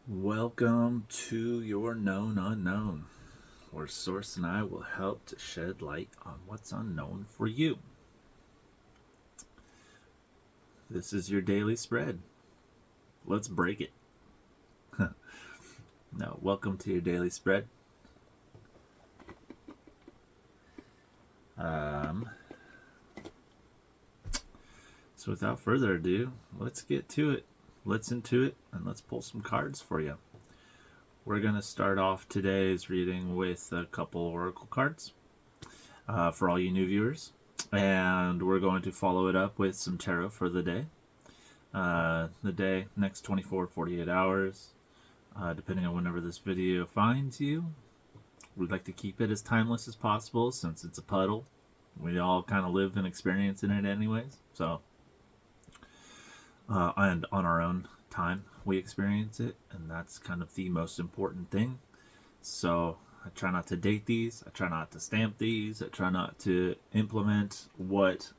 Welcome to your known unknown, where Source and I will help to shed light on what's unknown for you. This is your daily spread. Let's break it. No, welcome to your daily spread. So without further ado, let's get to it. Let's into it, and let's pull some cards for you. We're going to start off today's reading with a couple oracle cards for all you new viewers. And we're going to follow it up with some tarot for the day. Next 24, 48 hours, depending on whenever this video finds you. We'd like to keep it as timeless as possible since it's a puddle. We all kind of live and experience in it anyways. So, and on our own time, we experience it, and that's kind of the most important thing. So I try not to date these. I try not to stamp these. I try not to implement what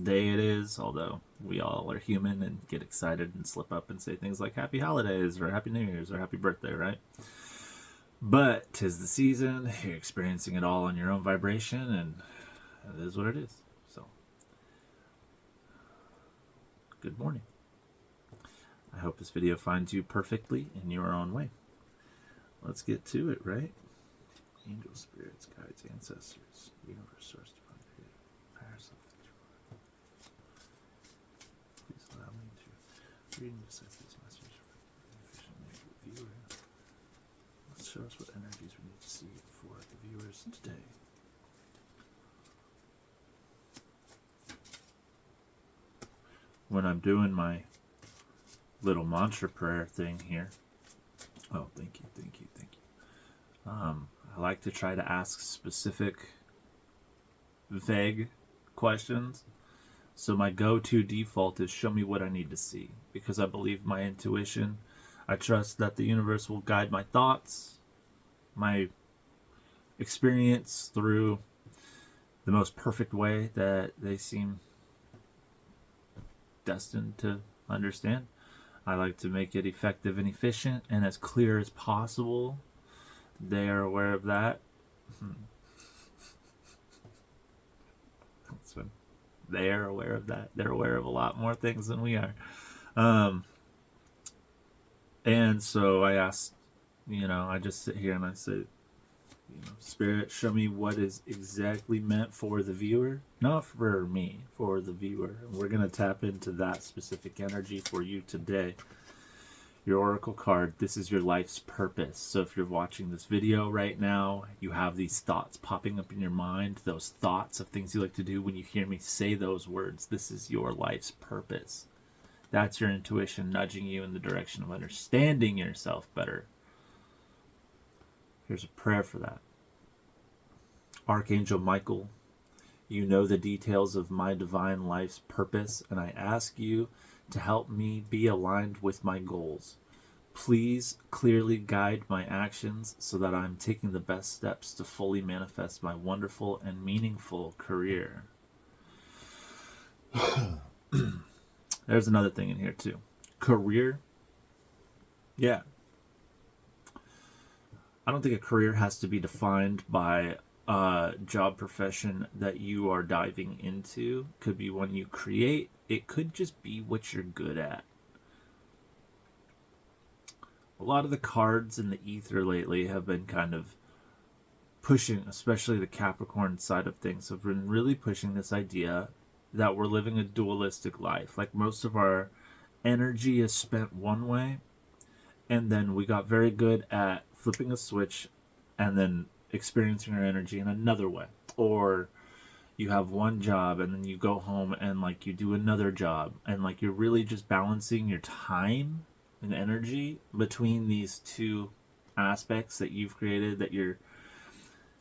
day it is, although we all are human and get excited and slip up and say things like Happy Holidays or Happy New Year's or Happy Birthday, right? But 'tis the season. You're experiencing it all on your own vibration, and it is what it is. So, good morning. I hope this video finds you perfectly in your own way. Let's get to it, right? Angels, spirits, guides, ancestors, universe, source, divine creator, higher self, please allow me to read and decipher this message efficiently for the viewer. Let's show us what energies we need to see for the viewers today. When I'm doing my little mantra prayer thing here, oh, thank you. I like to try to ask specific, vague questions. So my go-to default is show me what I need to see, because I believe my intuition. I trust that the universe will guide my thoughts, my experience through the most perfect way that they seem destined to understand. I like to make it effective and efficient and as clear as possible. They are aware of that. That's when they are aware of that. They're aware of a lot more things than we are. And so I ask, I just sit here and I say, Spirit, show me what is exactly meant for the viewer. Not for me, for the viewer. And we're going to tap into that specific energy for you today. Your oracle card, this is your life's purpose. So if you're watching this video right now, you have these thoughts popping up in your mind, those thoughts of things you like to do. When you hear me say those words, this is your life's purpose. That's your intuition nudging you in the direction of understanding yourself better. Here's a prayer for that. Archangel Michael, you know the details of my divine life's purpose, and I ask you to help me be aligned with my goals. Please clearly guide my actions so that I'm taking the best steps to fully manifest my wonderful and meaningful career. There's another thing in here too. Career. Yeah. I don't think a career has to be defined by a job profession that you are diving into. Could be one you create. It could just be what you're good at. A lot of the cards in the ether lately have been kind of pushing, especially the Capricorn side of things, have been really pushing this idea that we're living a dualistic life. Like most of our energy is spent one way, and then we got very good at flipping a switch and then experiencing our energy in another way. Or you have one job and then you go home and like you do another job, and like you're really just balancing your time and energy between these two aspects that you've created.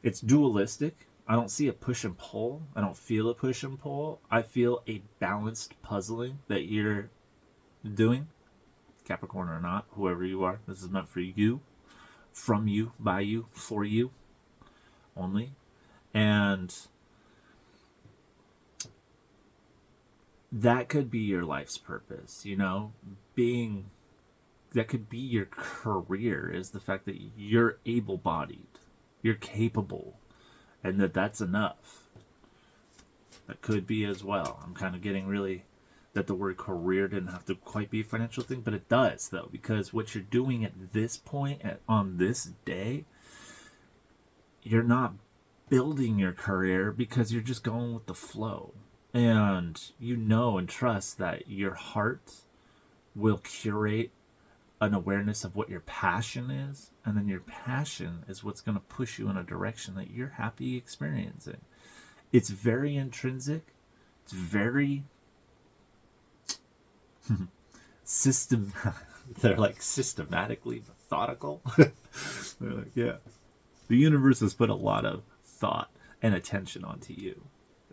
It's dualistic. I don't see a push and pull. I don't feel a push and pull. I feel a balanced puzzling that you're doing, Capricorn or not, whoever you are. This is meant for you, from you, by you, for you only. And that could be your life's purpose, being that could be your career, is the fact that you're able-bodied, you're capable, and that's enough. That could be as well. I'm kind of getting really that the word career didn't have to quite be a financial thing, but it does, though, because what you're doing at this point, on this day, you're not building your career because you're just going with the flow. And you know and trust that your heart will curate an awareness of what your passion is, and then your passion is what's going to push you in a direction that you're happy experiencing. It's very intrinsic. It's very system. They're like systematically methodical. They're like, yeah, the universe has put a lot of thought and attention onto you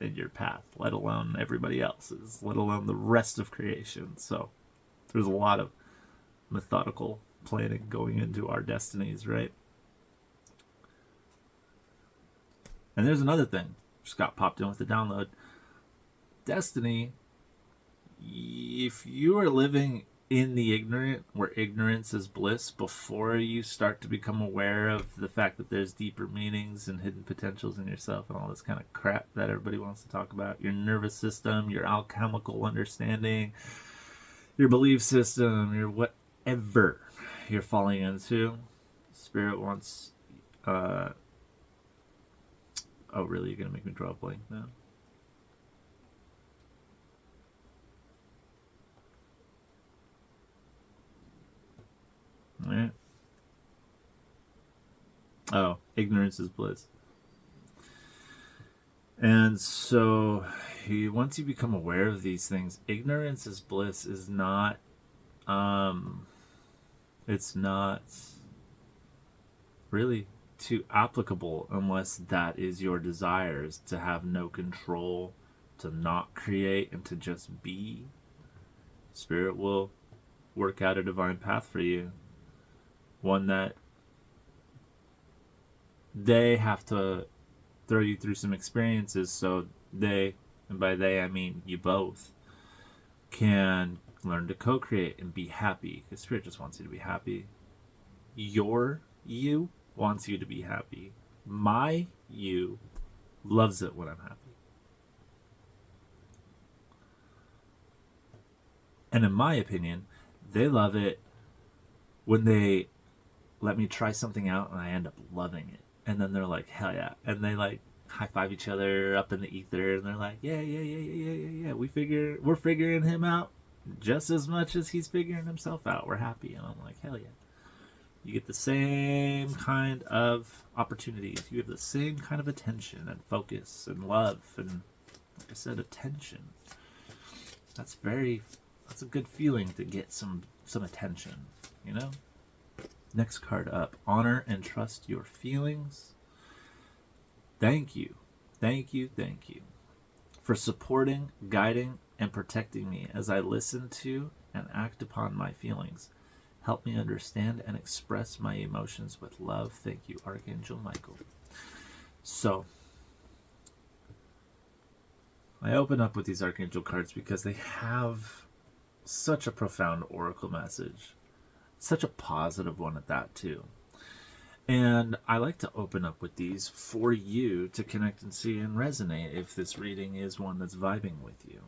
and your path, let alone everybody else's, let alone the rest of creation. So there's a lot of methodical planning going into our destinies, right? And there's another thing just got popped in with the download. Destiny, if you are living in the ignorant, where ignorance is bliss, before you start to become aware of the fact that there's deeper meanings and hidden potentials in yourself and all this kind of crap that everybody wants to talk about, your nervous system, your alchemical understanding, your belief system, your whatever you're falling into, Spirit wants oh, really? You're going to make me draw a blank now? All right. Oh, ignorance is bliss. And so, once you become aware of these things, ignorance is bliss is not, it's not really too applicable unless that is your desires, to have no control, to not create, and to just be. Spirit will work out a divine path for you, one that they have to throw you through some experiences so they, and by they I mean you both, can learn to co-create and be happy, because Spirit just wants you to be happy. Your you wants you to be happy. My you loves it when I'm happy. And in my opinion, they love it when they let me try something out and I end up loving it. And then they're like, hell yeah. And they like high five each other up in the ether, and they're like, yeah. We're figuring him out just as much as he's figuring himself out. We're happy. And I'm like, hell yeah. You get the same kind of opportunities. You have the same kind of attention and focus and love and, like I said, attention. That's a good feeling to get some attention, you know? Next card up. Honor and trust your feelings. Thank you for supporting, guiding, and protecting me as I listen to and act upon my feelings. Help me understand and express my emotions with love. Thank you, Archangel Michael. So, I open up with these Archangel cards because they have such a profound oracle message. Such a positive one at that, too. And I like to open up with these for you to connect and see and resonate if this reading is one that's vibing with you.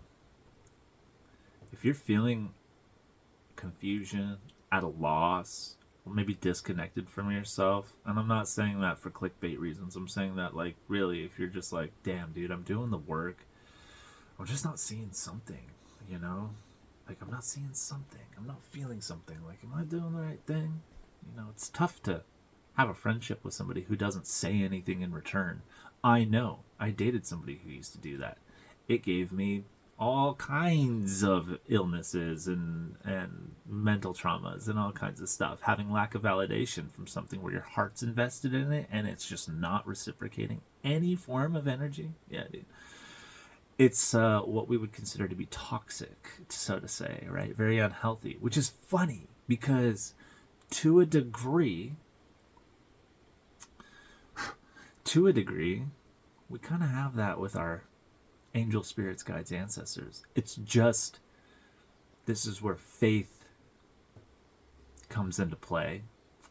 If you're feeling confusion, at a loss, or maybe disconnected from yourself, and I'm not saying that for clickbait reasons, I'm saying that, like, really, if you're just like, damn, dude, I'm doing the work, I'm just not seeing something, you know? Like, I'm not seeing something, I'm not feeling something, like, am I doing the right thing? You know, it's tough to have a friendship with somebody who doesn't say anything in return. I know, I dated somebody who used to do that. It gave me all kinds of illnesses and mental traumas and all kinds of stuff. Having lack of validation from something where your heart's invested in it and it's just not reciprocating any form of energy. Yeah, dude. It's what we would consider to be toxic, so to say, right? Very unhealthy, which is funny because to a degree, we kind of have that with our angel, spirits, guides, ancestors. It's just, this is where faith comes into play.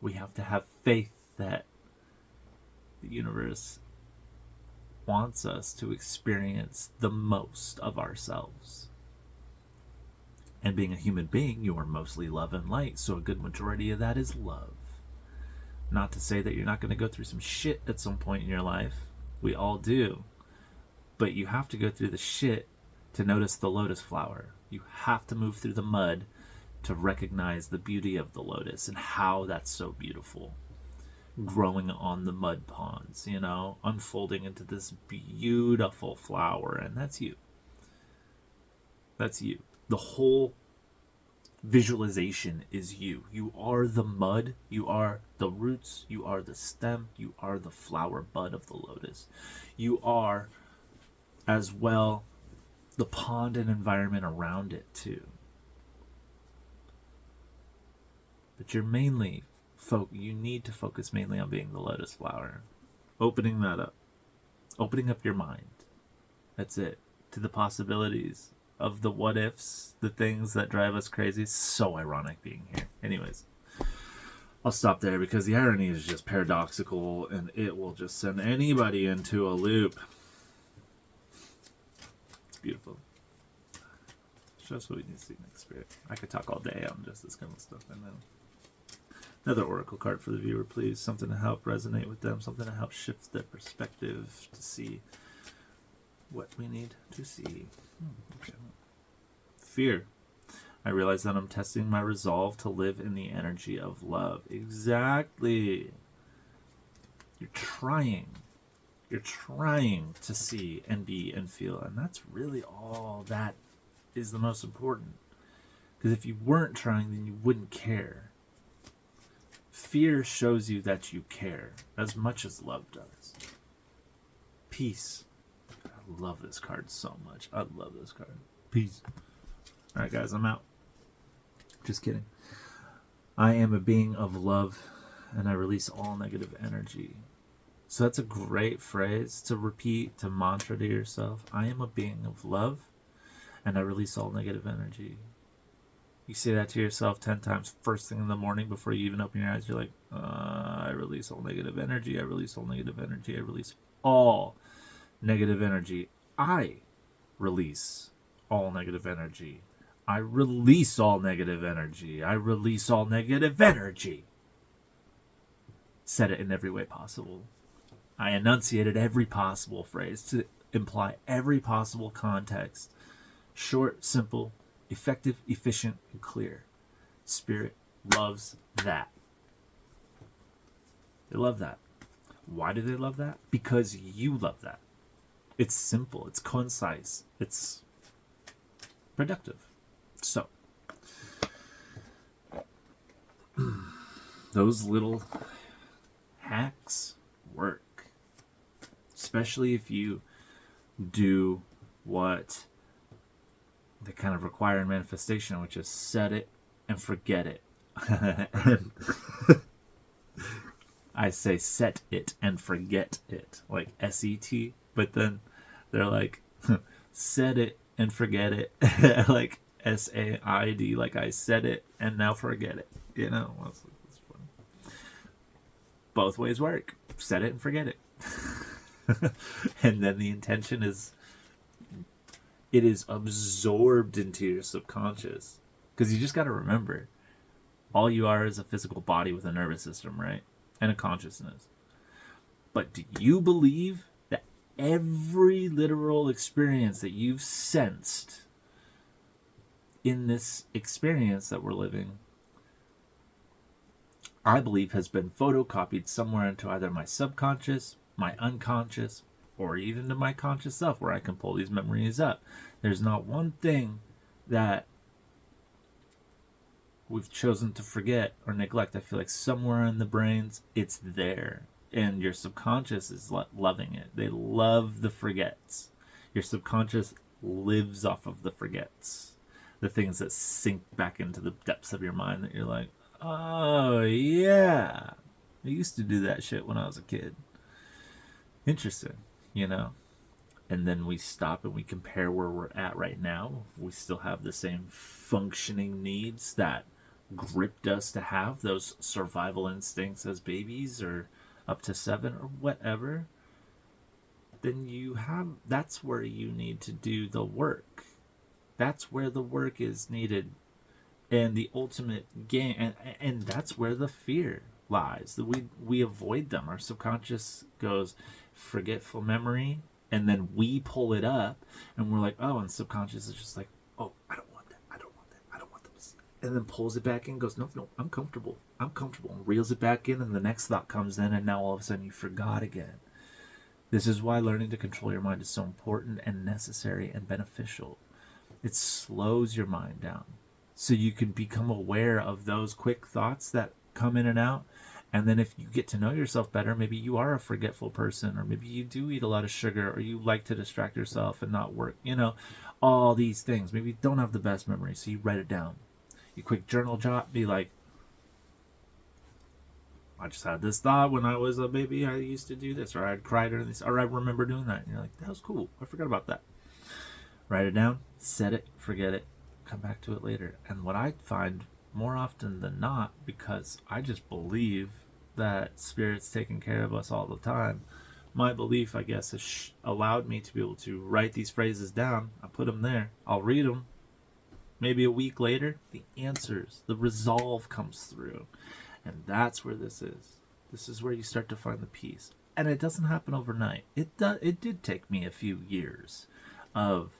We have to have faith that the universe wants us to experience the most of ourselves. And being a human being, you are mostly love and light, so a good majority of that is love. Not to say that you're not going to go through some shit at some point in your life. We all do. But you have to go through the shit to notice the lotus flower. You have to move through the mud to recognize the beauty of the lotus and how that's so beautiful. Growing on the mud ponds, you know, unfolding into this beautiful flower. And that's you. That's you. The whole visualization is you. You are the mud, you are the roots, you are the stem, you are the flower bud of the lotus. You are as well the pond and environment around it too. But you're mainly you need to focus mainly on being the lotus flower. Opening that up. Opening up your mind. That's it. To the possibilities of the what ifs, the things that drive us crazy. It's so ironic being here. Anyways, I'll stop there because the irony is just paradoxical and it will just send anybody into a loop. It's beautiful. Just what we need to see next, Spirit. I could talk all day on just this kind of stuff. I know. Another oracle card for the viewer, please. Something to help resonate with them. Something to help shift their perspective to see what we need to see. Okay. Fear. I realize that I'm testing my resolve to live in the energy of love. Exactly. You're trying. You're trying to see and be and feel. And that's really all that is the most important. Because if you weren't trying, then you wouldn't care. Fear shows you that you care as much as love does. Peace. I love this card so much. I love this card. Peace. Alright guys, I'm out. Just kidding. I am a being of love and I release all negative energy. So that's a great phrase to repeat, to mantra to yourself. I am a being of love and I release all negative energy. You say that to yourself 10 times first thing in the morning before you even open your eyes. You're like, I release all negative energy. I release all negative energy. I release all negative energy. I release all negative energy. I release all negative energy. I release all negative energy. Said it in every way possible. I enunciated every possible phrase to imply every possible context. Short, simple, effective, efficient, and clear. Spirit loves that. They love that. Why do they love that? Because you love that. It's simple. It's concise. It's productive. So, those little hacks work. Especially if you do what they kind of require in manifestation, which is set it and forget it. And I say set it and forget it, like S-E-T, but then they're like, set it and forget it, like S-A-I-D, like I said it and now forget it, you know? That's funny. Both ways work. Set it and forget it. And then the intention is, it is absorbed into your subconscious. Because you just got to remember, all you are is a physical body with a nervous system, right? And a consciousness. But do you believe that every literal experience that you've sensed in this experience that we're living, I believe has been photocopied somewhere into either my subconscious, my unconscious, or even to my conscious self where I can pull these memories up. There's not one thing that we've chosen to forget or neglect. I feel like somewhere in the brains, it's there. And your subconscious is loving it. They love the forgets. Your subconscious lives off of the forgets. The things that sink back into the depths of your mind that you're like, oh, yeah. I used to do that shit when I was a kid. Interesting, you know? And then we stop and we compare where we're at right now. We still have the same functioning needs that gripped us to have those survival instincts as babies or up to 7 or whatever, then that's where you need to do the work. That's where the work is needed. And the ultimate game, and that's where the fear lies. That we avoid them. Our subconscious goes forgetful memory, and then we pull it up, and we're like, oh, and subconscious is just like, oh, I don't want that, I don't want that, I don't want this, and then pulls it back in, and goes, no, no, I'm comfortable, and reels it back in, and the next thought comes in, and now all of a sudden you forgot again. This is why learning to control your mind is so important and necessary and beneficial. It slows your mind down, so you can become aware of those quick thoughts that come in and out. And then if you get to know yourself better, maybe you are a forgetful person, or maybe you do eat a lot of sugar, or you like to distract yourself and not work, all these things. Maybe you don't have the best memory, so you write it down. You quick journal jot, be like, I just had this thought when I was a baby, I used to do this, or I'd cry during this, or I remember doing that. And you're like, that was cool, I forgot about that. Write it down, set it, forget it, come back to it later. And what I find more often than not, because I just believe that Spirit's taking care of us all the time, my belief, I guess, has allowed me to be able to write these phrases down. I put them there, I'll read them. Maybe a week later, the answers, the resolve comes through. And that's where this is. This is where you start to find the peace. And it doesn't happen overnight. It did take me a few years of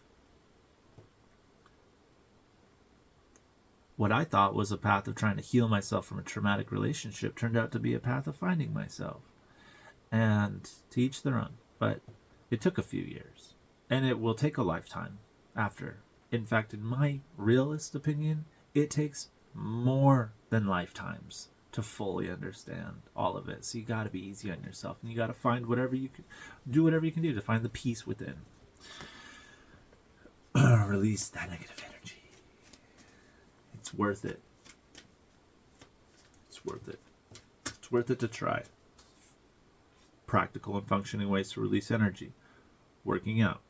what I thought was a path of trying to heal myself from a traumatic relationship turned out to be a path of finding myself. And to each their own. But it took a few years. And it will take a lifetime after. In fact, in my realist opinion, it takes more than lifetimes to fully understand all of it. So you got to be easy on yourself. And you got to find whatever you can do to find the peace within. Release that negative energy. It's worth it. It's worth it. It's worth it to try. Practical and functioning ways to release energy. Working out.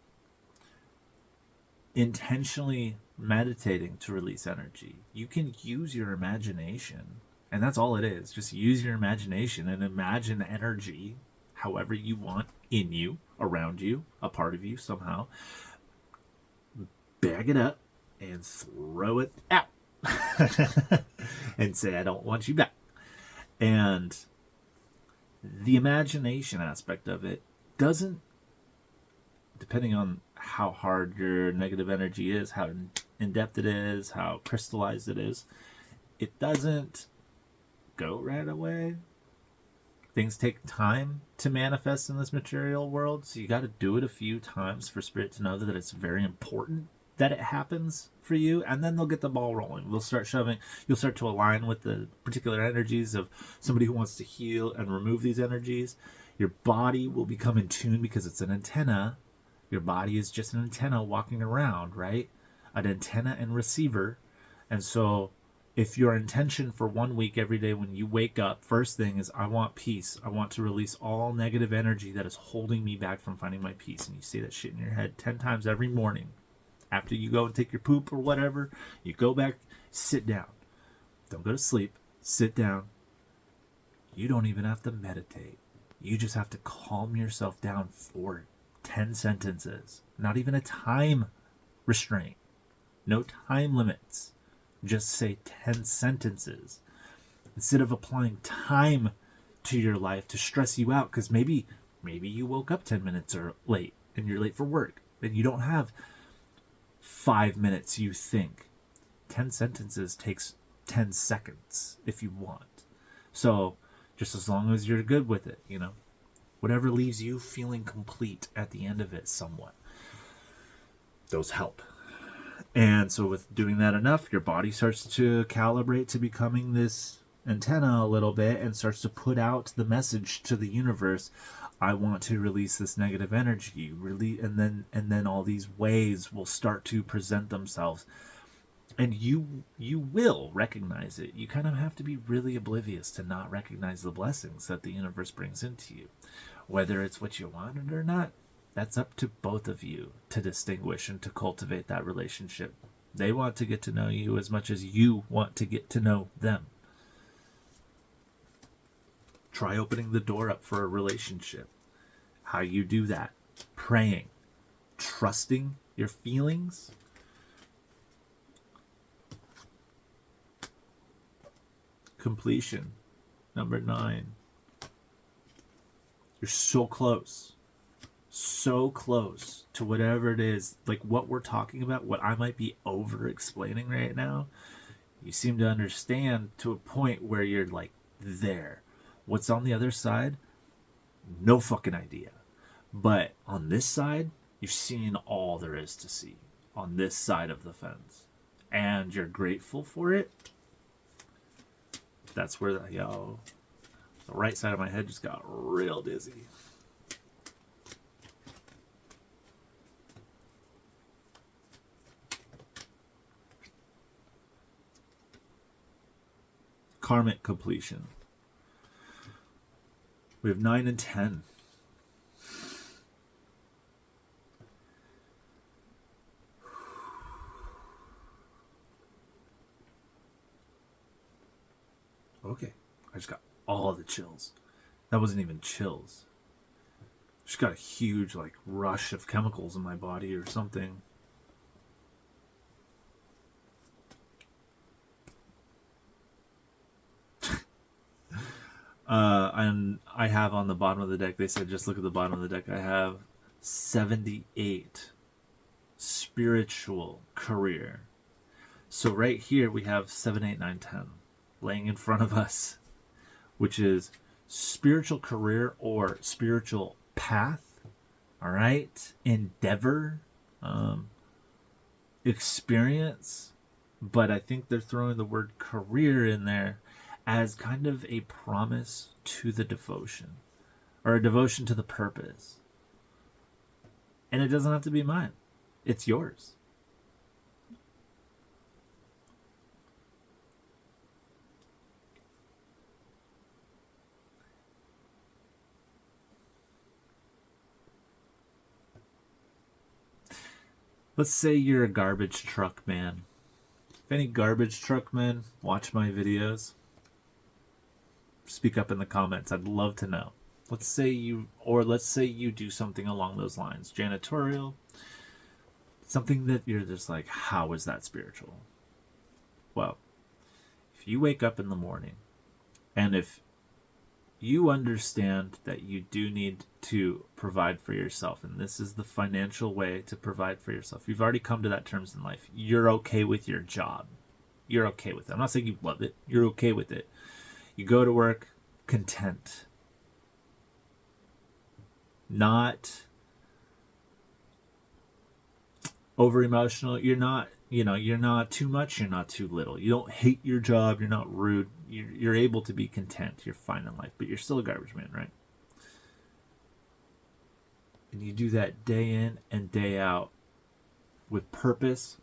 Intentionally meditating to release energy. You can use your imagination, and that's all it is. Just use your imagination and imagine energy however you want in you, around you, a part of you somehow. Bag it up and throw it out. And say, I don't want you back. And the imagination aspect of it doesn't, depending on how hard your negative energy is, how in depth it is, how crystallized it is, it doesn't go right away. Things take time to manifest in this material world, so you got to do it a few times for Spirit to know that it's very important that it happens for you, and then they'll get the ball rolling. They'll start shoving. You'll start to align with the particular energies of somebody who wants to heal and remove these energies. Your body will become in tune because it's an antenna. Your body is just an antenna walking around, right? An antenna and receiver. And so if your intention for 1 week every day when you wake up, first thing is, I want peace. I want to release all negative energy that is holding me back from finding my peace. And you say that shit in your head 10 times every morning. After you go and take your poop or whatever, you go back, sit down. Don't go to sleep. Sit down. You don't even have to meditate. You just have to calm yourself down for 10 sentences. Not even a time restraint. No time limits. Just say 10 sentences. Instead of applying time to your life to stress you out, because maybe you woke up 10 minutes or late and you're late for work and you don't have 5 minutes you think. 10 sentences takes 10 seconds if you want. So just as long as you're good with it, whatever leaves you feeling complete at the end of it somewhat, those help. And so with doing that enough, your body starts to calibrate to becoming this antenna a little bit and starts to put out the message to the universe. I want to release this negative energy, and then all these ways will start to present themselves, and you will recognize it. You kind of have to be really oblivious to not recognize the blessings that the universe brings into you, whether it's what you wanted or not. That's up to both of you to distinguish and to cultivate that relationship They want to get to know you as much as you want to get to know them. Try opening the door up for a relationship. How you do that? Praying, trusting your feelings. Completion. Number 9. You're so close. So close to whatever it is, like what we're talking about, what I might be over explaining right now. You seem to understand to a point where you're like there. What's on the other side? No fucking idea. But on this side, you've seen all there is to see on this side of the fence. And you're grateful for it. That's where the right side of my head just got real dizzy. Karmic completion. We have 9 and 10. Okay, I just got all the chills. That wasn't even chills. Just got a huge like rush of chemicals in my body or something. And I have on the bottom of the deck, they said just look at the bottom of the deck, I have 78 spiritual career. So right here we have 7, 8, 9, 10 laying in front of us, which is spiritual career or spiritual path. All right, endeavor, experience, but I think they're throwing the word career in there as kind of a promise to the devotion, or a devotion to the purpose. And it doesn't have to be mine. It's yours. Let's say you're a garbage truck man. If any garbage truck men watch my videos, speak up in the comments. I'd love to know. Let's say you do something along those lines. Janitorial. Something that you're just like, how is that spiritual? Well, if you wake up in the morning and if you understand that you do need to provide for yourself, and this is the financial way to provide for yourself. You've already come to that terms in life. You're okay with your job. You're okay with it. I'm not saying you love it. You're okay with it. You go to work content. Not over emotional. You're not too much. You're not too little. You don't hate your job. You're not rude. You're able to be content. You're fine in life, but you're still a garbage man, right? And you do that day in and day out with purpose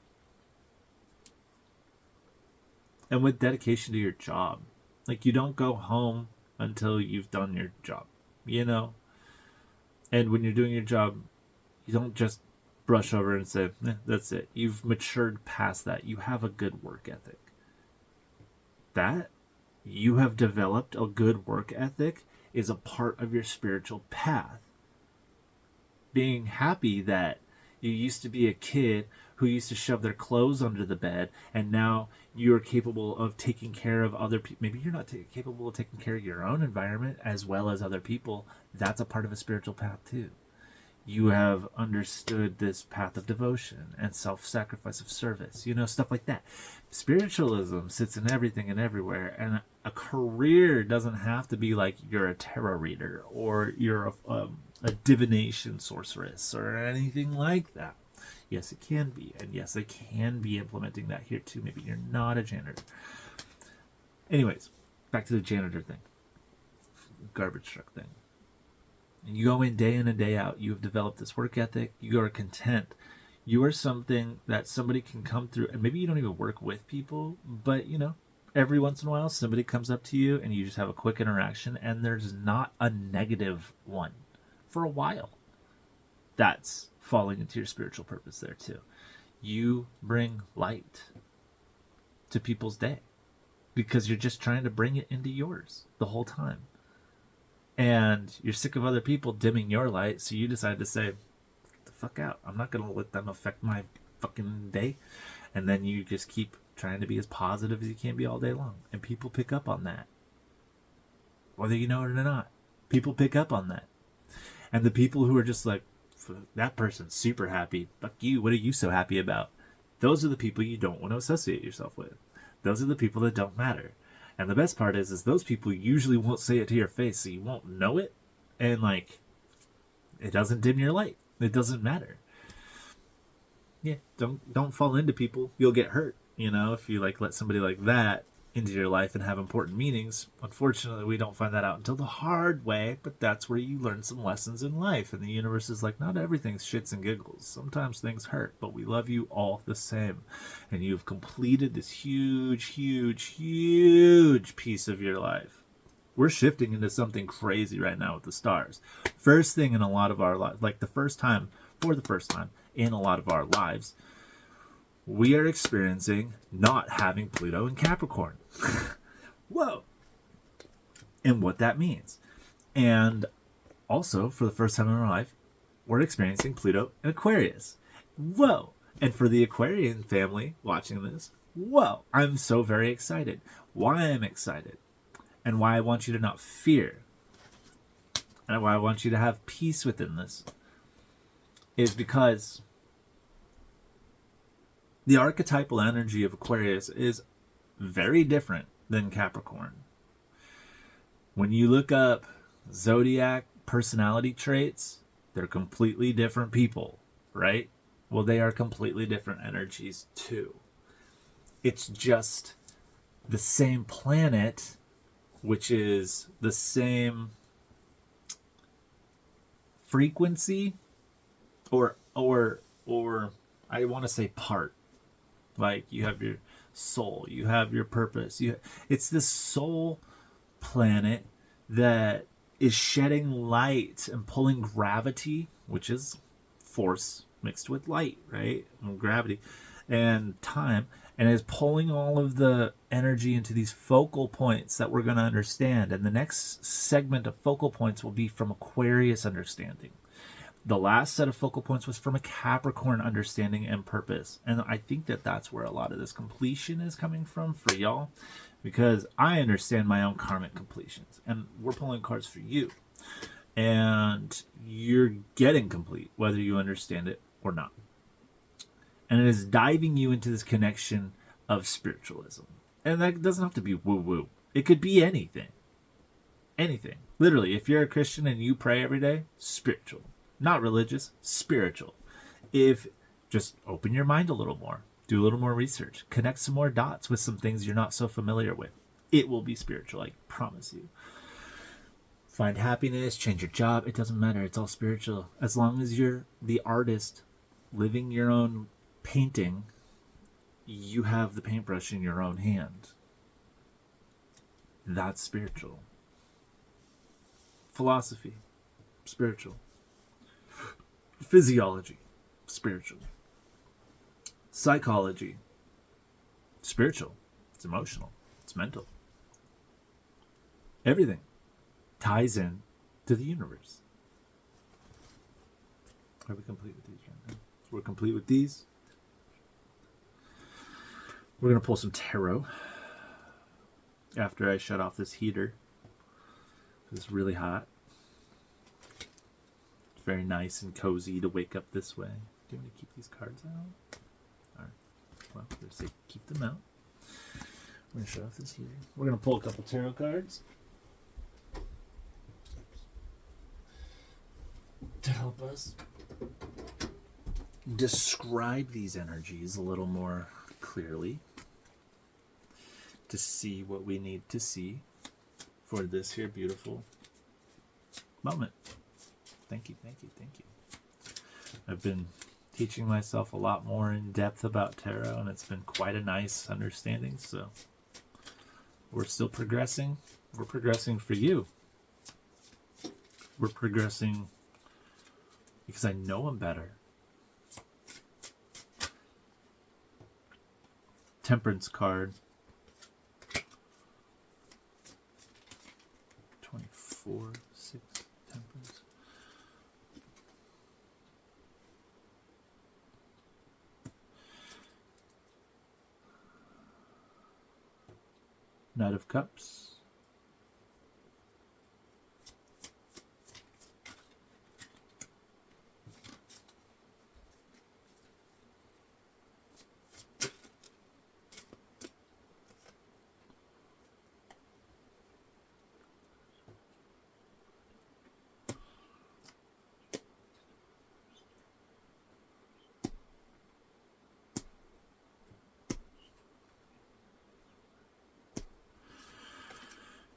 and with dedication to your job. Like, you don't go home until you've done your job, And when you're doing your job, you don't just brush over and say, that's it. You've matured past that. You have a good work ethic. That you have developed a good work ethic is a part of your spiritual path. Being happy that you used to be a kid who used to shove their clothes under the bed, and now you're capable of taking care of other people. Maybe you're not capable of taking care of your own environment as well as other people. That's a part of a spiritual path too. You have understood this path of devotion and self-sacrifice of service, stuff like that. Spiritualism sits in everything and everywhere, and a career doesn't have to be like you're a tarot reader or you're a divination sorceress or anything like that. Yes, it can be, and yes, they can be implementing that here too. Maybe you're not a janitor. Anyways, back to the janitor thing, garbage truck thing. You go in and day out. You have developed this work ethic. You are content. You are something that somebody can come through, and maybe you don't even work with people, but every once in a while somebody comes up to you and you just have a quick interaction, and there's not a negative one for a while. That's falling into your spiritual purpose there too. you bring light to people's day because you're just trying to bring it into yours the whole time. And you're sick of other people dimming your light, so you decide to say, "Get the fuck out. I'm not going to let them affect my fucking day." And then you just keep trying to be as positive as you can be all day long. And people pick up on that. Whether you know it or not, people pick up on that. And the people who are just like, "That person's super happy. Fuck you. What are you so happy about?" Those are the people you don't want to associate yourself with. Those are the people that don't matter. And the best part is those people usually won't say it to your face, so you won't know it. And like, it doesn't dim your light. It doesn't matter. Yeah, don't fall into people. You'll get hurt. You know, if you like let somebody like that into your life and have important meanings. Unfortunately, we don't find that out until the hard way, but that's where you learn some lessons in life. And the universe is like, not everything's shits and giggles. Sometimes things hurt, but we love you all the same. And you've completed this huge, huge, huge piece of your life. We're shifting into something crazy right now with the stars. First thing in a lot of our lives, like for the first time in a lot of our lives, we are experiencing not having Pluto in Capricorn. Whoa. And what that means. And also, for the first time in our life, we're experiencing Pluto in Aquarius. Whoa. And for the Aquarian family watching this, whoa. I'm so very excited. Why I'm excited. And why I want you to not fear. And why I want you to have peace within this. Is because the archetypal energy of Aquarius is very different than Capricorn. When you look up zodiac personality traits, they're completely different people, right? Well, they are completely different energies too. It's just the same planet, which is the same frequency or I want to say part. Like, you have your soul, you have your purpose. It's this soul planet that is shedding light and pulling gravity, which is force mixed with light, right? And gravity and time, and is pulling all of the energy into these focal points that we're going to understand. And the next segment of focal points will be from Aquarius understanding. The last set of focal points was from a Capricorn understanding and purpose. And I think that that's where a lot of this completion is coming from for y'all. Because I understand my own karmic completions. And we're pulling cards for you. And you're getting complete, whether you understand it or not. And it is diving you into this connection of spiritualism. And that doesn't have to be woo-woo. It could be anything. Anything. Literally, if you're a Christian and you pray every day, spiritual. Not religious, spiritual. If just open your mind a little more, do a little more research, connect some more dots with some things you're not so familiar with, it will be spiritual, I promise you. Find happiness, change your job, it doesn't matter, it's all spiritual. As long as you're the artist living your own painting, you have the paintbrush in your own hand. That's spiritual. Philosophy, spiritual. Physiology, spiritual. Psychology, spiritual. It's emotional. It's mental. Everything ties in to the universe. Are we complete with these right now? We're complete with these. We're going to pull some tarot after I shut off this heater. It's really hot. Very nice and cozy to wake up this way. Do you want to keep these cards out? All right. Well, let's say keep them out. We're going to shut off this heater. We're going to pull a couple tarot cards to help us describe these energies a little more clearly, to see what we need to see for this here beautiful moment. Thank you, thank you, thank you. I've been teaching myself a lot more in depth about tarot, and it's been quite a nice understanding, so we're still progressing. We're progressing for you. We're progressing because I know I'm better. Temperance card. 24, 6, Temperance. Knight of Cups.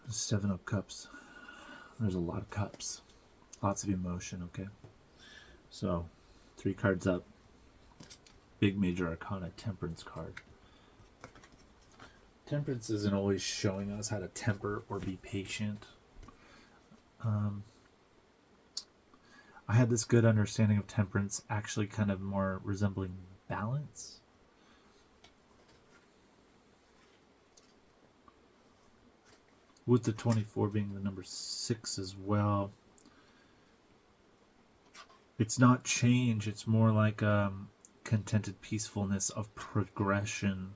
Seven of Cups. There's a lot of cups. Lots of emotion, okay? So, 3 cards up. Big Major Arcana Temperance card. Temperance isn't always showing us how to temper or be patient. I had this good understanding of temperance actually kind of more resembling balance. With the 24 being the number 6 as well. It's not change, it's more like contented peacefulness of progression.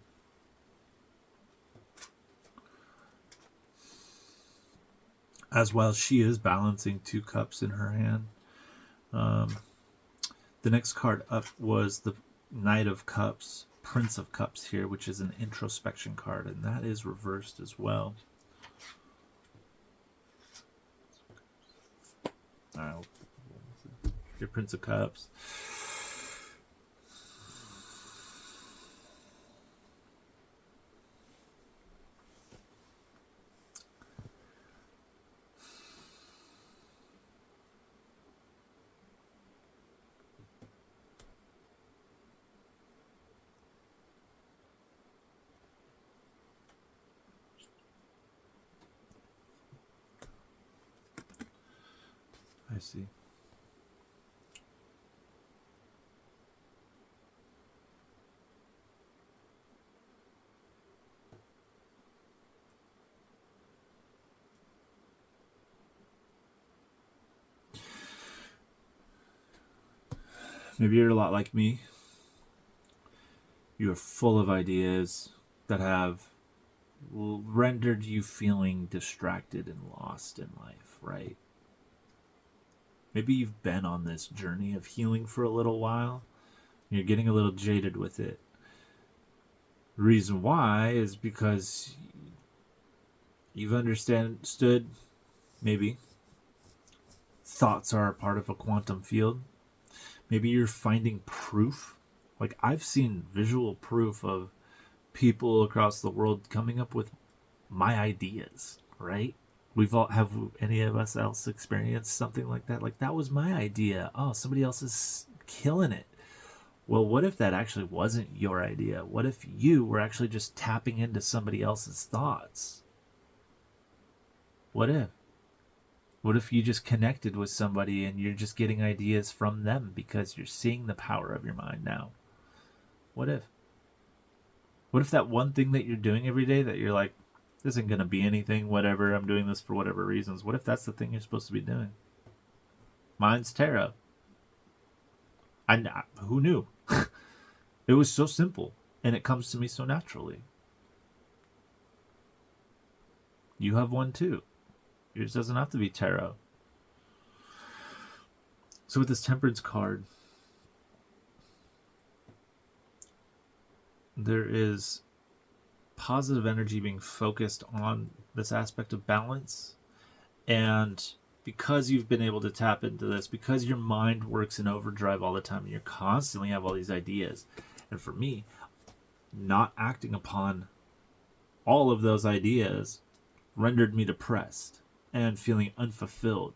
As well, she is balancing 2 cups in her hand. The next card up was the Knight of Cups, Prince of Cups here, which is an introspection card, and that is reversed as well. All right, your Prince of Cups. I see. Maybe you're a lot like me. You're full of ideas that have rendered you feeling distracted and lost in life, right? Maybe you've been on this journey of healing for a little while. And you're getting a little jaded with it. The reason why is because you've understood, maybe, thoughts are a part of a quantum field. Maybe you're finding proof. Like, I've seen visual proof of people across the world coming up with my ideas, right? Have any of us else experienced something like that? Like, that was my idea. Oh, somebody else is killing it. Well, what if that actually wasn't your idea? What if you were actually just tapping into somebody else's thoughts? What if? What if you just connected with somebody and you're just getting ideas from them because you're seeing the power of your mind now? What if? What if that one thing that you're doing every day that you're like, this isn't going to be anything, whatever, I'm doing this for whatever reasons. What if that's the thing you're supposed to be doing? Mine's tarot. Who knew? It was so simple, and it comes to me so naturally. You have one too. Yours doesn't have to be tarot. So with this Temperance card, there is positive energy being focused on this aspect of balance. And because you've been able to tap into this, because your mind works in overdrive all the time, and you constantly have all these ideas. And for me, not acting upon all of those ideas rendered me depressed and feeling unfulfilled.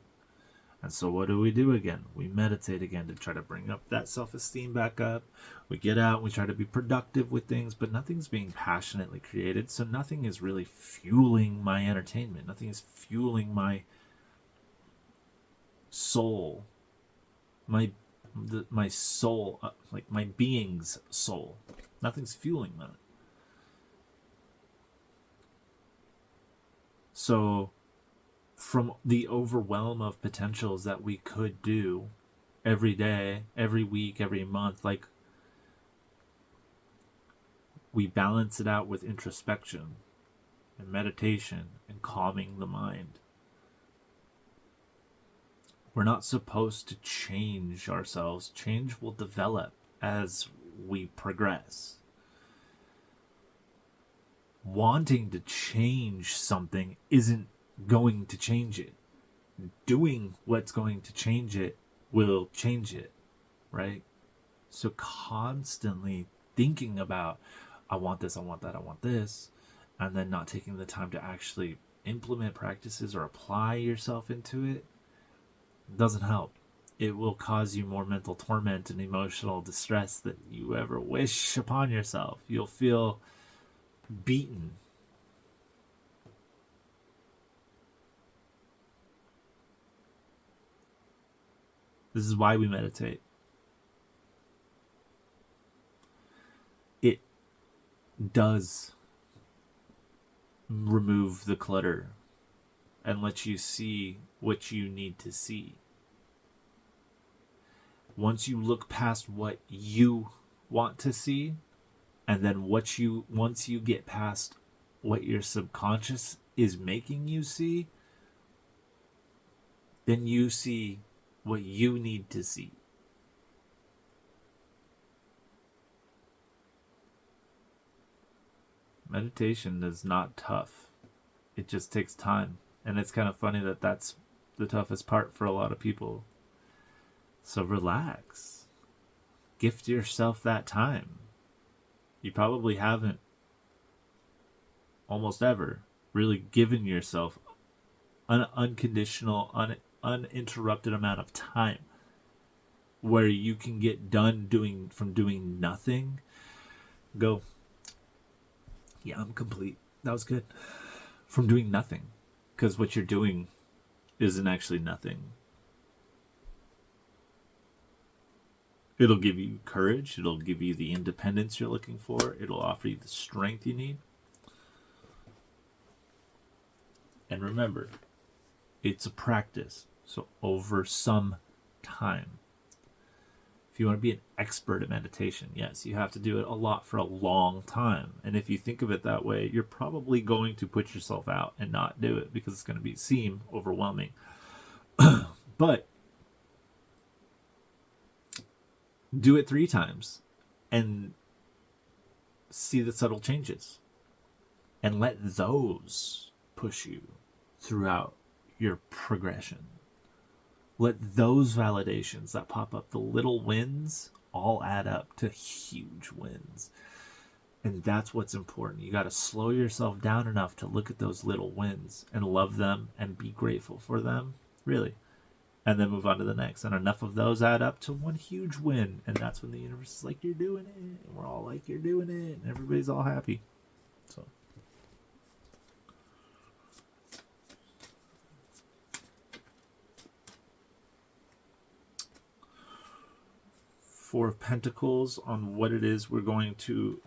And so what do we do again? We meditate again to try to bring up that self-esteem back up. We get out, we try to be productive with things, but nothing's being passionately created. So nothing is really fueling my entertainment. Nothing is fueling my soul. My soul, like my being's soul. Nothing's fueling that. So from the overwhelm of potentials that we could do every day, every week, every month, like, we balance it out with introspection and meditation and calming the mind. We're not supposed to change ourselves. Change will develop as we progress. Wanting to change something isn't going to change it. Doing what's going to change it will change it, right? So constantly thinking about, I want this, I want that, I want this, and then not taking the time to actually implement practices or apply yourself into it doesn't help. It will cause you more mental torment and emotional distress than you ever wish upon yourself. You'll feel beaten. This is why we meditate. It does remove the clutter and let you see what you need to see. Once you look past what you want to see, and then once you get past what your subconscious is making you see, then you see what you need to see. Meditation is not tough. It just takes time. And it's kind of funny that that's the toughest part for a lot of people. So relax. Gift yourself that time. You probably haven't almost ever really given yourself an unconditional, uninterrupted amount of time where you can get done from doing nothing. Go, yeah, I'm complete. That was good. From doing nothing. Because what you're doing isn't actually nothing. It'll give you courage. It'll give you the independence you're looking for. It'll offer you the strength you need. And remember, it's a practice. So over some time. If you want to be an expert at meditation, yes, you have to do it a lot for a long time. And if you think of it that way, you're probably going to put yourself out and not do it because it's going to seem overwhelming. But do it 3 times and see the subtle changes. And let those push you throughout your progression. Let those validations that pop up, the little wins, all add up to huge wins. And that's what's important. You got to slow yourself down enough to look at those little wins and love them and be grateful for them, really. And then move on to the next. And enough of those add up to one huge win. And that's when the universe is like, you're doing it. And we're all like, you're doing it. And everybody's all happy. So. Four of Pentacles on what it is we're going to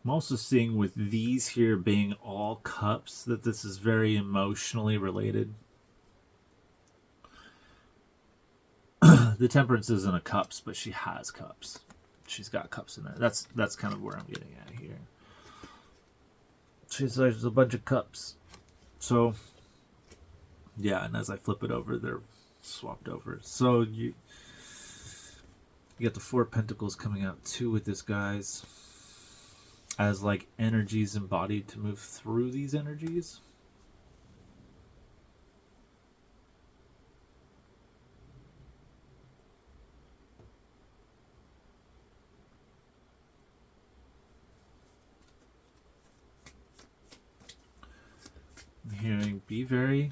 I'm also seeing with these here being all cups that this is very emotionally related. The Temperance isn't a cups, but she has cups. She's got cups in there. That's kind of where I'm getting at here. There's a bunch of cups. So, yeah, and as I flip it over, they're swapped over. So you get the Four of Pentacles coming out too with this, guys. As like energies embodied to move through these energies. I'm hearing Be very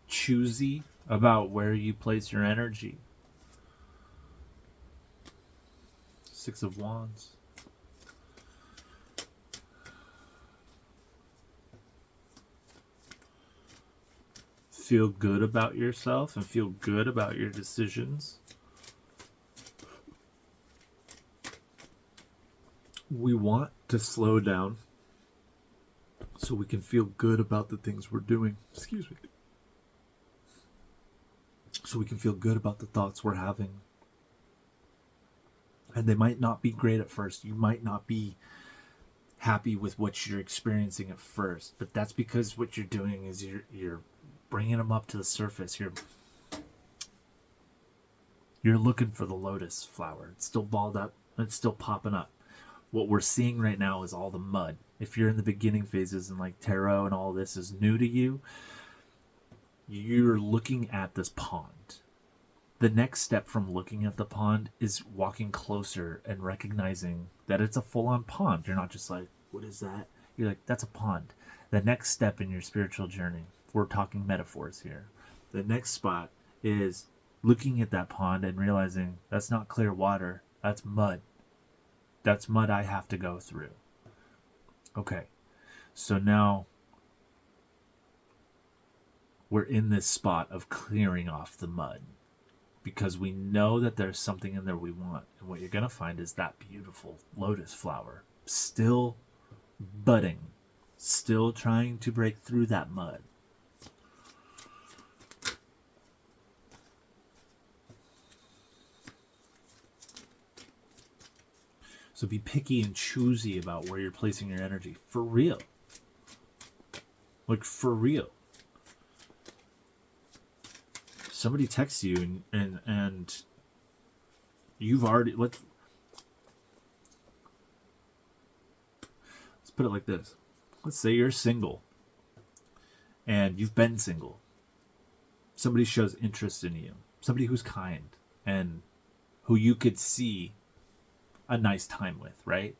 choosy about where you place your energy. Six of Wands. Feel good about yourself and feel good about your decisions. We want to slow down so we can feel good about the things we're doing. Excuse me. So we can feel good about the thoughts we're having. And they might not be great at first. You might not be happy with what you're experiencing at first, but that's because what you're doing is you're bringing them up to the surface. You're looking for the lotus flower. It's still balled up. It's still popping up. What we're seeing right now is all the mud. If you're in the beginning phases and like tarot and all this is new to you, you're looking at this pond. The next step from looking at the pond is walking closer and recognizing that it's a full-on pond. You're not just like, what is that? You're like, that's a pond. The next step in your spiritual journey, we're talking metaphors here. The next spot is looking at that pond and realizing that's not clear water. That's mud. That's mud I have to go through. Okay. So now we're in this spot of clearing off the mud, because we know that there's something in there we want. And what you're going to find is that beautiful lotus flower still budding, still trying to break through that mud. So be picky and choosy about where you're placing your energy. For real. Like, for real. Somebody texts you and you've already... Let's put it like this. Let's say you're single and you've been single. Somebody shows interest in you. Somebody who's kind and who you could see a nice time with, right?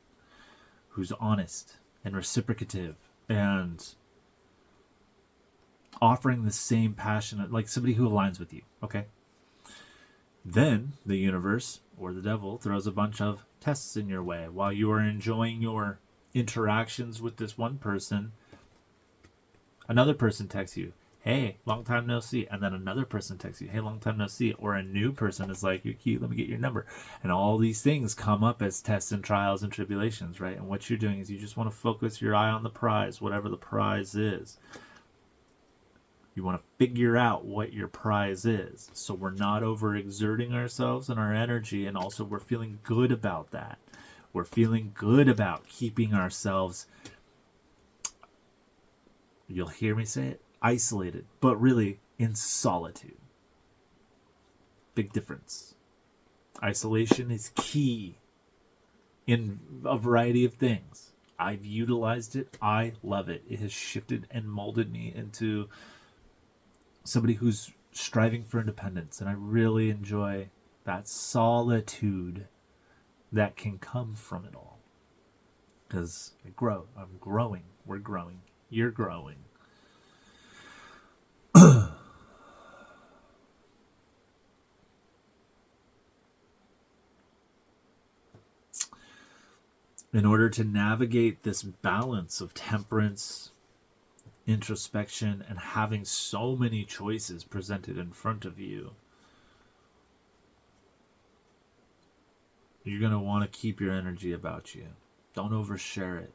Who's honest and reciprocative and offering the same passion, like somebody who aligns with you, okay? Then the universe or the devil throws a bunch of tests in your way while you are enjoying your interactions with this one person. Another person texts you, hey, long time no see. And then another person texts you, hey, long time no see. Or a new person is like, you're cute, let me get your number. And all these things come up as tests and trials and tribulations, right? And what you're doing is you just want to focus your eye on the prize, whatever the prize is. You want to figure out what your prize is. So we're not overexerting ourselves and our energy. And also we're feeling good about that. We're feeling good about keeping ourselves, you'll hear me say it, isolated, but really in solitude. Big difference. Isolation is key in a variety of things. I've utilized it. I love it. It has shifted and molded me into somebody who's striving for independence. And I really enjoy that solitude that can come from it all. Because I grow. I'm growing. We're growing. You're growing. In order to navigate this balance of temperance, introspection, and having so many choices presented in front of you, you're going to want to keep your energy about you. Don't overshare it.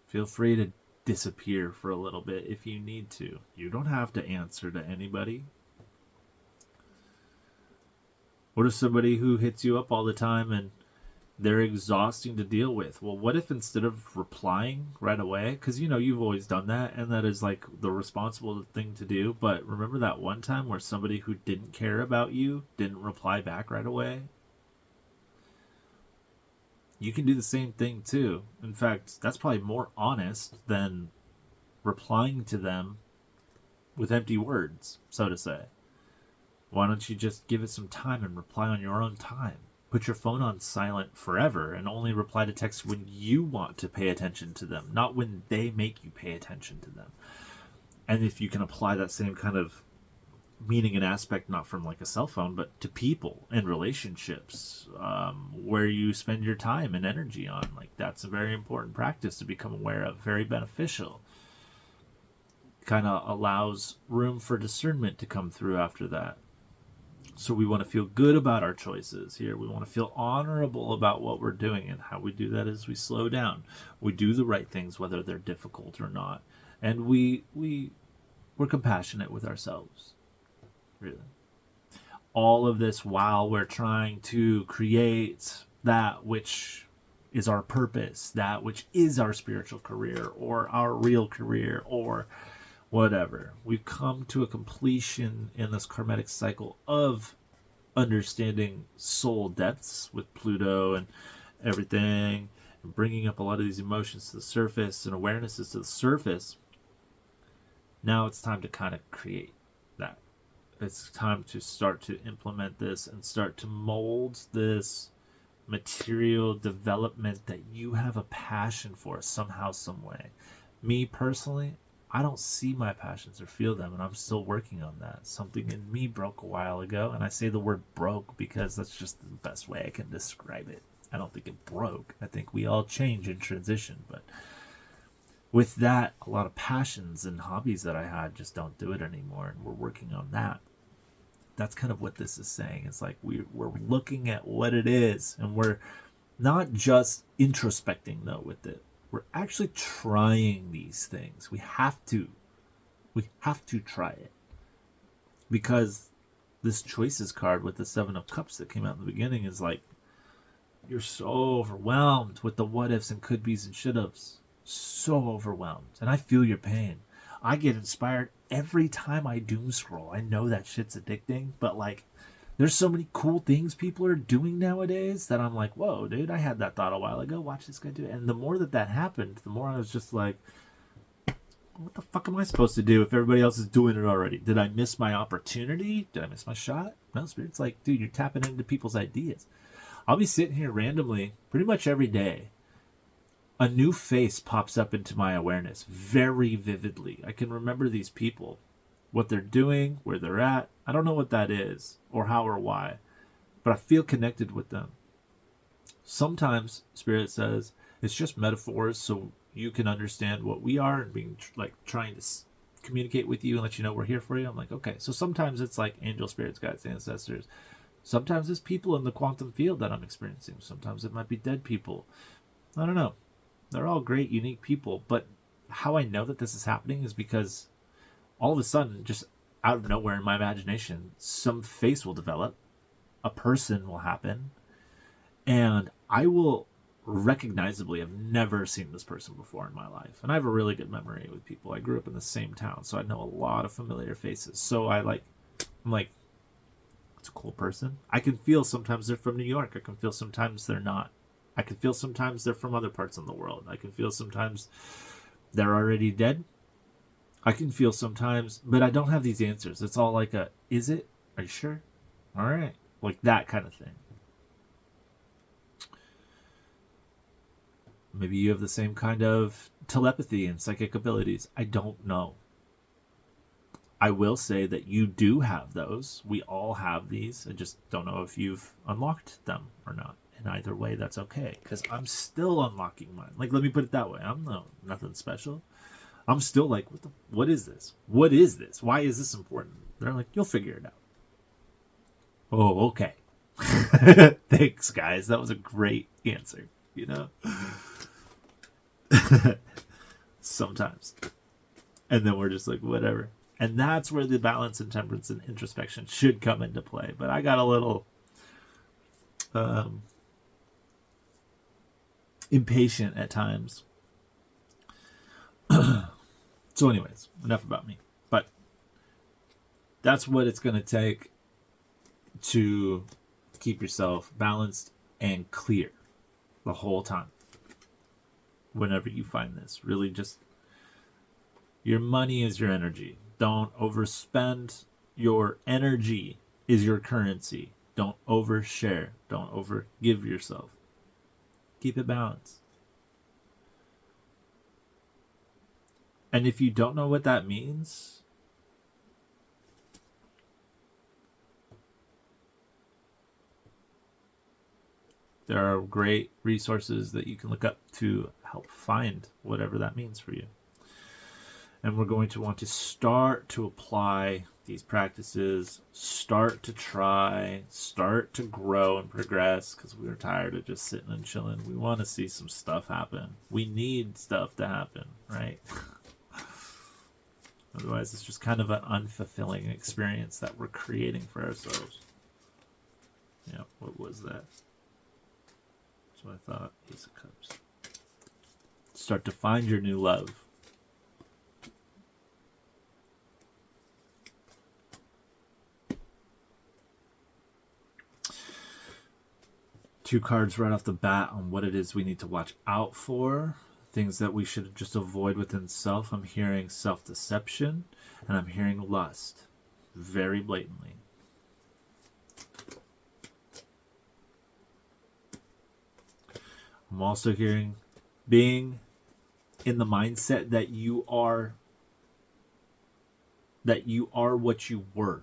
Feel free to disappear for a little bit if you need to. You don't have to answer to anybody. What if somebody who hits you up all the time and they're exhausting to deal with? Well, what if instead of replying right away, because you know you've always done that and that is like the responsible thing to do, but remember that one time where somebody who didn't care about you didn't reply back right away? You can do the same thing too. In fact, that's probably more honest than replying to them with empty words, so to say. Why don't you just give it some time and reply on your own time? Put your phone on silent forever and only reply to texts when you want to pay attention to them, not when they make you pay attention to them. And if you can apply that same kind of meaning and aspect, not from like a cell phone, but to people and relationships, where you spend your time and energy on, like that's a very important practice to become aware of, very beneficial. Kind of allows room for discernment to come through after that. So we want to feel good about our choices here. We want to feel honorable about what we're doing, and how we do that is we slow down. We do the right things whether they're difficult or not. And we're compassionate with ourselves. Really. All of this while we're trying to create that which is our purpose, that which is our spiritual career or our real career or whatever. We've come to a completion in this karmatic cycle of understanding soul depths with Pluto and everything, and bringing up a lot of these emotions to the surface and awarenesses to the surface. Now it's time to kind of create that. It's time to start to implement this and start to mold this material development that you have a passion for somehow, some way. Me personally, I don't see my passions or feel them, and I'm still working on that. Something in me broke a while ago, and I say the word broke because that's just the best way I can describe it. I don't think it broke. I think we all change and transition, but with that, a lot of passions and hobbies that I had just don't do it anymore, and we're working on that. That's kind of what this is saying. It's like we're looking at what it is, and we're not just introspecting though with it. We're actually trying these things. We have to try it, because this choices card with the 7 of Cups that came out in the beginning is like, you're so overwhelmed with the what ifs and could be's and should haves. So overwhelmed, and I feel your pain. I get inspired every time I doom scroll. I know that shit's addicting, but like, there's so many cool things people are doing nowadays that I'm like, whoa, dude, I had that thought a while ago. Watch this guy do it. And the more that happened, the more I was just like, what the fuck am I supposed to do if everybody else is doing it already? Did I miss my opportunity? Did I miss my shot? No, Spirit's like, dude, you're tapping into people's ideas. I'll be sitting here randomly pretty much every day. A new face pops up into my awareness very vividly. I can remember these people, what they're doing, where they're at. I don't know what that is or how or why, but I feel connected with them. Sometimes Spirit says it's just metaphors so you can understand what we are, and being like trying to communicate with you and let you know we're here for you. I'm like, okay. So sometimes it's like angel spirits, guides, ancestors. Sometimes it's people in the quantum field that I'm experiencing. Sometimes it might be dead people. I don't know. They're all great, unique people, but how I know that this is happening is because all of a sudden, just out of nowhere in my imagination, some face will develop, a person will happen, and I will recognizably have never seen this person before in my life. And I have a really good memory with people. I grew up in the same town, so I know a lot of familiar faces. So I'm like, it's a cool person. I can feel sometimes they're from New York. I can feel sometimes they're not. I can feel sometimes they're from other parts of the world. I can feel sometimes they're already dead. I can feel sometimes, but I don't have these answers. It's all like a, is it? Are you sure? All right. Like that kind of thing. Maybe you have the same kind of telepathy and psychic abilities. I don't know. I will say that you do have those. We all have these. I just don't know if you've unlocked them or not. And either way, that's okay, because I'm still unlocking mine. Like, let me put it that way. I'm nothing special. I'm still like, what is this? What is this? Why is this important? They're like, you'll figure it out. Oh, okay. Thanks, guys. That was a great answer, you know? Sometimes. And then we're just like, whatever. And that's where the balance and temperance and introspection should come into play. But I got a little impatient at times. So anyways, enough about me. But that's what it's going to take to keep yourself balanced and clear the whole time. Whenever you find this, really just, your money is your energy. Don't overspend. Your energy is your currency. Don't overshare. Don't overgive yourself. Keep it balanced. And if you don't know what that means, there are great resources that you can look up to help find whatever that means for you. And we're going to want to start to apply these practices, start to try, start to grow and progress, because we are tired of just sitting and chilling. We want to see some stuff happen. We need stuff to happen, right? Otherwise, it's just kind of an unfulfilling experience that we're creating for ourselves. Yeah, what was that? That's what I thought. Ace of Cups. Start to find your new love. Two cards right off the bat on what it is we need to watch out for. Things that we should just avoid within self. I'm hearing self-deception and I'm hearing lust very blatantly. I'm also hearing being in the mindset that you are what you were.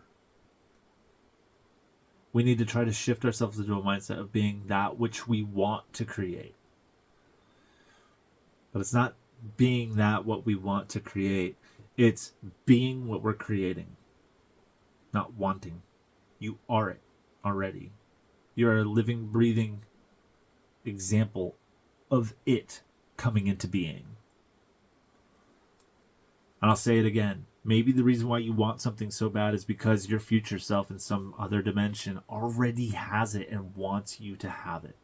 We need to try to shift ourselves into a mindset of being that which we want to create. But it's not being that what we want to create. It's being what we're creating. Not wanting. You are it already. You're a living, breathing example of it coming into being. And I'll say it again. Maybe the reason why you want something so bad is because your future self in some other dimension already has it and wants you to have it.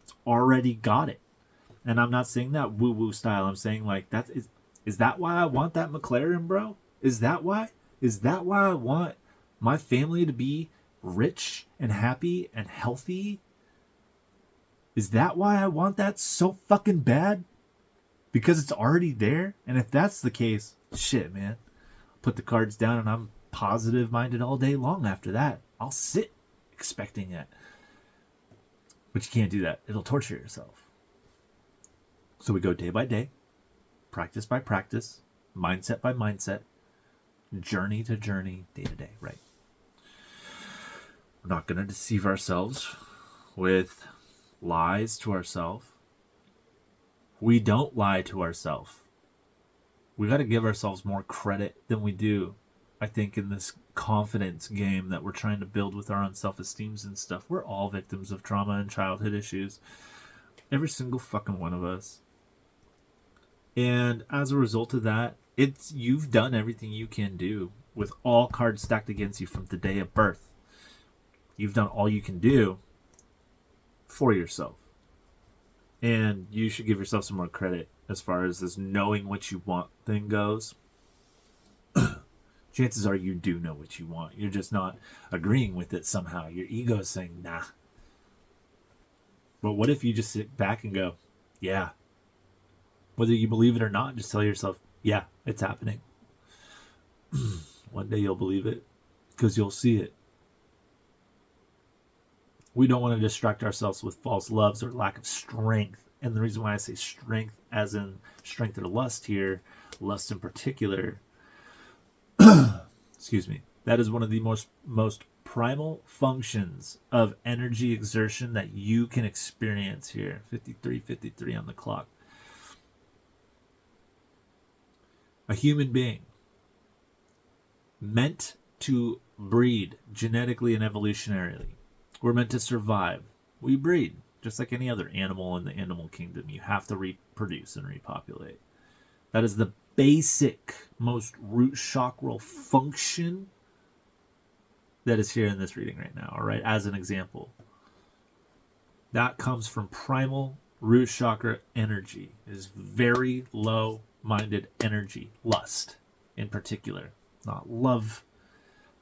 It's already got it. And I'm not saying that woo-woo style. I'm saying like, is that why I want that McLaren, bro? Is that why? Is that why I want my family to be rich and happy and healthy? Is that why I want that so fucking bad? Because it's already there? And if that's the case, shit, man. Put the cards down and I'm positive minded all day long after that. I'll sit expecting it. But you can't do that. It'll torture yourself. So we go day by day, practice by practice, mindset by mindset, journey to journey, day to day, right? We're not going to deceive ourselves with lies to ourselves. We don't lie to ourselves. We got to give ourselves more credit than we do, I think, in this confidence game that we're trying to build with our own self-esteems and stuff. We're all victims of trauma and childhood issues. Every single fucking one of us. And as a result of that, you've done everything you can do with all cards stacked against you from the day of birth. You've done all you can do for yourself. And you should give yourself some more credit as far as this knowing what you want thing goes. Chances are you do know what you want. You're just not agreeing with it somehow. Your ego is saying, nah. But what if you just sit back and go, yeah. Whether you believe it or not, just tell yourself, yeah, it's happening. One day you'll believe it because you'll see it. We don't want to distract ourselves with false loves or lack of strength. And the reason why I say strength, as in strength or lust here, lust in particular, excuse me, that is one of the most primal functions of energy exertion that you can experience here. 53 on the clock. A human being meant to breed genetically and evolutionarily. We're meant to survive. We breed, just like any other animal in the animal kingdom. You have to reproduce and repopulate. That is the basic, most root chakral function that is here in this reading right now, all right, as an example. That comes from primal root chakra energy. It is very low-minded energy, lust in particular. Not love,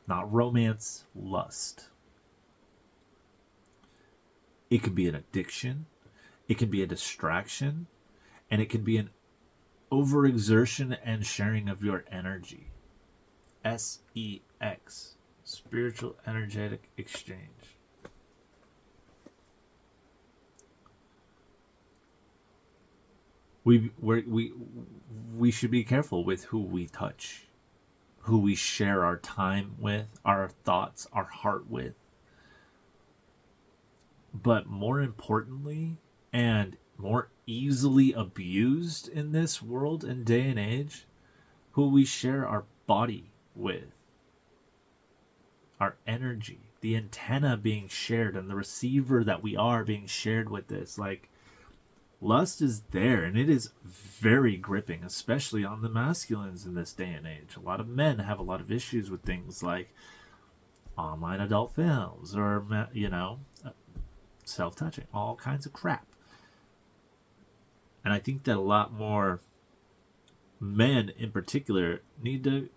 not romance, lust. It can be an addiction, it can be a distraction, and it can be an overexertion and sharing of your energy. SEX, spiritual energetic exchange. we should be careful with who we touch, who we share our time with, our thoughts, our heart with. But more importantly, and more easily abused in this world and day and age, who we share our body with, our energy, the antenna being shared, and the receiver that we are being shared with this. Like, lust is there, and it is very gripping, especially on the masculines in this day and age. A lot of men have a lot of issues with things like online adult films or, self-touching, all kinds of crap. And I think that a lot more men in particular need to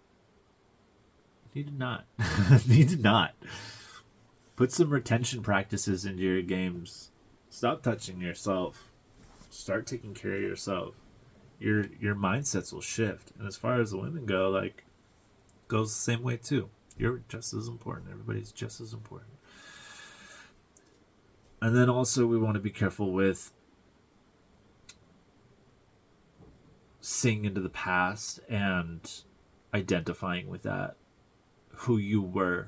not need to not put some retention practices into your games. Stop touching yourself. Start taking care of yourself. Your mindsets will shift. And as far as the women go, like, goes the same way too. You're just as important. Everybody's just as important. And then also we want to be careful with seeing into the past and identifying with that, who you were.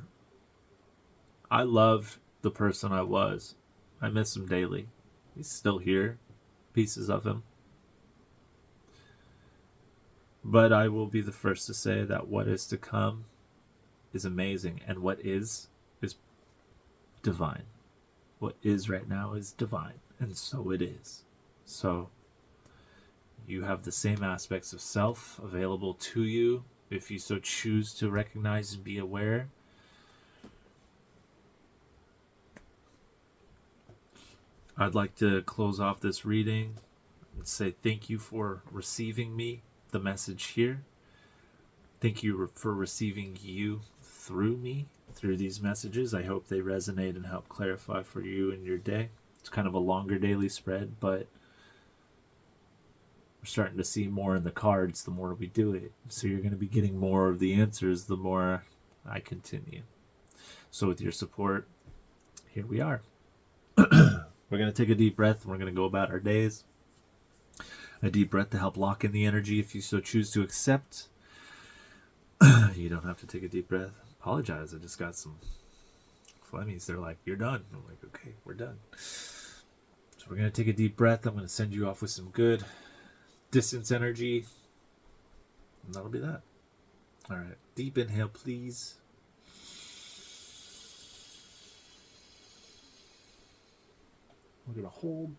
I loved the person I was. I miss him daily. He's still here, pieces of him. But I will be the first to say that what is to come is amazing, and what is divine. What is right now is divine, and so it is. So you have the same aspects of self available to you if you so choose to recognize and be aware. I'd like to close off this reading and say thank you for receiving me, the message here. Thank you for receiving you through me, through these messages. I hope they resonate and help clarify for you in your day. It's kind of a longer daily spread, but we're starting to see more in the cards the more we do it. So you're going to be getting more of the answers the more I continue. So with your support, here we are. We're going to take a deep breath and we're going to go about our days. A deep breath to help lock in the energy if you so choose to accept. You don't have to take a deep breath. Apologize, I just got some phlegmies. They're like, you're done. I'm like, okay, we're done. So we're going to take a deep breath. I'm going to send you off with some good distance energy. And that'll be that. All right. Deep inhale, please. We're going to hold.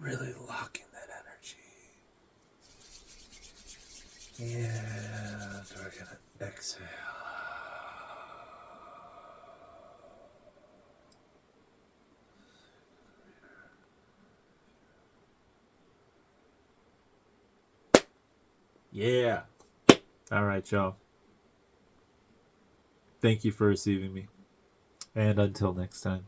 Really lock in that energy. And we're going to exhale. Yeah. All right, y'all. Thank you for receiving me. And until next time.